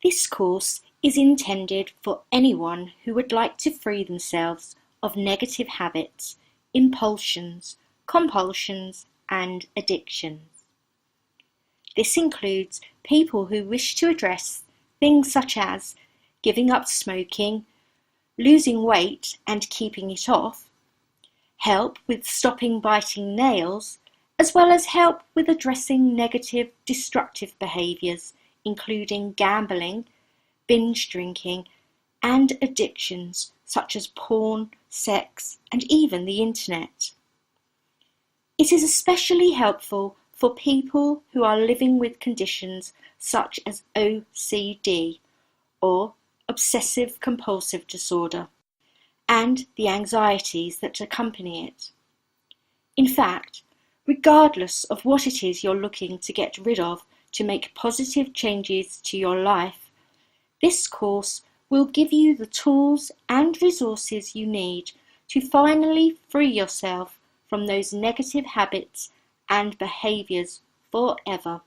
This course is intended for anyone who would like to free themselves of negative habits, impulsions, compulsions, and addictions. This includes people who wish to address things such as giving up smoking, losing weight and keeping it off, help with stopping biting nails, as well as help with addressing negative, destructive behaviours, including gambling, binge drinking, and addictions such as porn, sex, and even the internet. It is especially helpful for people who are living with conditions such as OCD, or obsessive compulsive disorder, and the anxieties that accompany it. In fact, regardless of what it is you're looking to get rid of to make positive changes to your life, this course will give you the tools and resources you need to finally free yourself from those negative habits and behaviours forever.